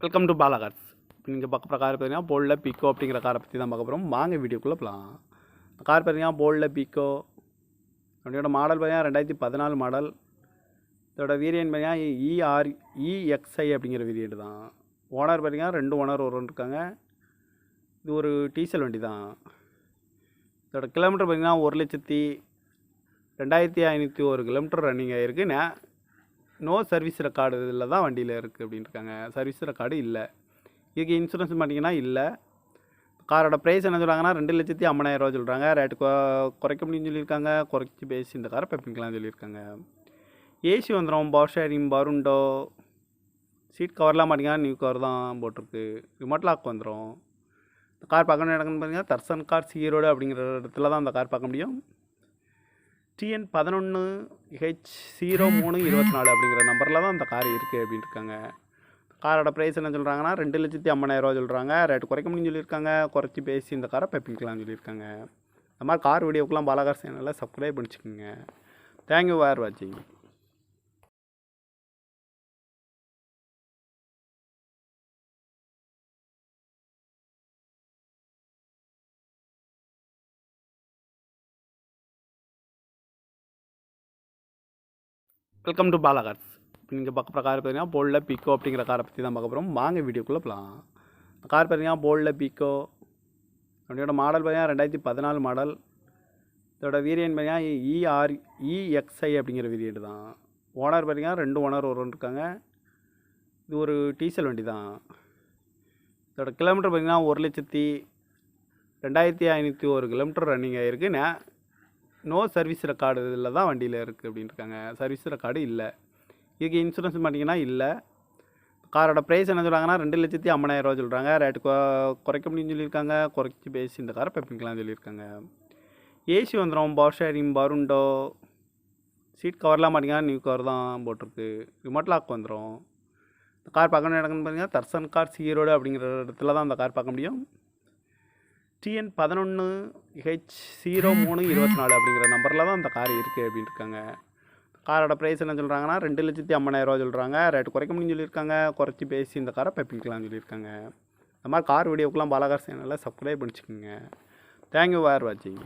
Welcome to Bala cars. இப்போ நீங்கள் பார்க்க கார் பார்த்தீங்கன்னா போல்டில் பீக்கோ அப்படிங்கிற காரை பற்றி தான் பார்க்க போகிறோம். வாங்க வீடியோக்குள்ளே போகலாம். கார் பார்த்தீங்கன்னா போல்டில் பீக்கோ அப்படியோட மாடல் பார்த்தீங்கன்னா 2014 மாடல். இதோட வேரியன்ட் பார்த்தீங்கன்னா EXI அப்படிங்கிற வேரியன்ட் தான். ஓனர் பார்த்தீங்கன்னா 2 ஓனர் இருக்காங்க. இது ஒரு டீசல் வண்டி தான். இதோட கிலோமீட்டர் பார்த்தீங்கன்னா 1,02,501 கிலோமீட்டர் ரன்னிங் ஆகிருக்கு. நோ சர்வீஸ் ரெக்கார்டு இதில் தான் வண்டியில் இருக்குது அப்படின்னு இருக்காங்க. சர்வீஸ் ரெக்கார்டு இல்லை. இதுக்கு இன்சூரன்ஸ் பண்ணிங்கன்னா இல்லை. காரோட ப்ரைஸ் என்ன சொல்கிறாங்கன்னா 2,50,000 சொல்கிறாங்க. ரேட்டு குறைக்க முடியும்னு சொல்லியிருக்காங்க. குறைச்சி பேசி இந்த காரை பெப்பிங்கலாம் சொல்லியிருக்காங்க. ஏசி வந்துடும், பவர் ஷேரிங், பருண்டோ, சீட் கவர்லாம் மாட்டிங்கன்னா நியூ கவர் தான் போட்டிருக்கு. ரிமோட் லாக் வந்துடும். இந்த கார் பார்க்கணும் இடம்னு பார்த்தீங்கன்னா தர்சன் கார்ஸ் ஈரோடு அப்படிங்கிற இடத்துல தான் அந்த கார் பார்க்க முடியும். TN 11H0324 அப்படிங்கிற நம்பரில் தான் அந்த கார் இருக்குது அப்படின்னு இருக்காங்க. காரோட ப்ரைஸ் என்ன சொல்கிறாங்கன்னா 2,50,000 சொல்கிறாங்க. ரேட்டு குறைக்க முடியும்னு சொல்லியிருக்காங்க. குறைச்சி பேசி இந்த காரை பெப்பிங்கலாம் சொல்லியிருக்காங்க. இந்த மாதிரி கார் வீடியோக்கெலாம் பாலாகார் சேனலில் சப்ஸ்கிரைப் பண்ணிச்சுக்கோங்க. தேங்க்யூ ஃபார் வாட்சிங். Welcome to Bala cars. இப்போ நீங்கள் பார்க்க கார் பார்த்தீங்கன்னா போல்டில் பீக்கோ அப்படிங்கிற காரை பற்றி தான் பார்க்க போகிறோம். வாங்க வீடியோக்குள்ளே போகலாம். கார் பார்த்தீங்கன்னா போல்டில் பீக்கோ அப்படியோட மாடல் பார்த்தீங்கன்னா 2014 மாடல். இதோட வேரியன்ட் பார்த்தீங்கன்னா EXI அப்படிங்கிற வேரியன்ட் தான். ஓனர் பார்த்தீங்கன்னா 2 ஓனர் இருக்காங்க. இது ஒரு டீசல் வண்டி தான். இதோட கிலோமீட்டர் பார்த்தீங்கன்னா 1,02,501 கிலோமீட்டர் ரன்னிங் ஆகிருக்கு. நோ சர்வீஸ் ரெக்கார்டு இதில் தான் வண்டியில் இருக்குது அப்படின்னு இருக்காங்க. சர்வீஸ் ரெக்கார்டு இல்லை. இதுக்கு இன்சூரன்ஸ் பண்ணிங்கன்னா இல்லை. காரோட ப்ரைஸ் என்ன சொல்கிறாங்கன்னா 2,50,000 சொல்கிறாங்க. ரேட்டு குறைக்க முடியும்னு சொல்லியிருக்காங்க. குறைச்சி பேசி இந்த காரை பெப்பிங்கலாம் சொல்லியிருக்காங்க. ஏசி வந்துடும், பவர் ஷேரிங், பருண்டோ, சீட் கவர்லாம் மாட்டிங்கன்னா நியூ கவர் தான் போட்டிருக்கு. ரிமோட் லாக் வந்துடும். இந்த கார் பார்க்கணும் இடம்னு பார்த்தீங்கன்னா தர்சன் கார்ஸ் ஈரோடு அப்படிங்கிற இடத்துல தான் அந்த கார் பார்க்க முடியும். TN 11H0324 அப்படிங்கிற நம்பரில் தான் அந்த கார் இருக்குது அப்படின்னு இருக்காங்க. காரோட ப்ரைஸ் என்ன சொல்கிறாங்கன்னா 2,50,000 சொல்கிறாங்க. ரேட்டு குறைக்க முடியும்னு சொல்லியிருக்காங்க. குறைச்சி பேசி இந்த காரை பெப்பிங்கலாம் சொல்லியிருக்காங்க. இந்த மாதிரி கார் வீடியோக்கெலாம் பாலாகார் சேனலில் சப்ஸ்கிரைப் பண்ணிச்சுக்கோங்க. தேங்க்யூ ஃபார் வாட்சிங்.